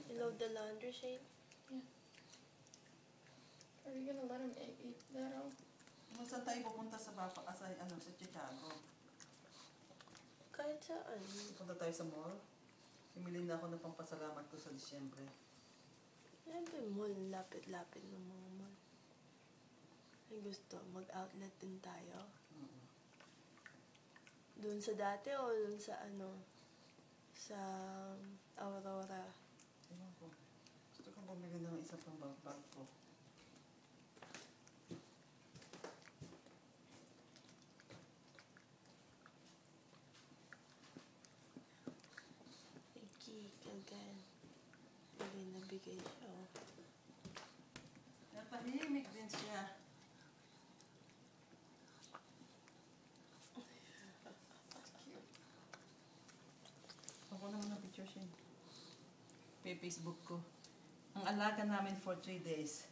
You load the laundry, Shane? Yeah. Are you gonna let him eat that all? Saan tayo pupunta sa sa Chicago? Kahit saan. Pupunta tayo sa mall? Pimili na ako ng pampasalamat ko sa Disyembre. Siyempre, mall. Lapit-lapit ng mga mall. Ay gusto, mag-outlet din tayo. Doon sa dati o doon sa sa Aurora? Ewan ko. Gusto kong bumili ng isa pang bag ko. Again. Bigay na bigay siya. Napahimik din siya. Ako naman ang picture siya. Facebook ko. Ang alaga namin for 3 days.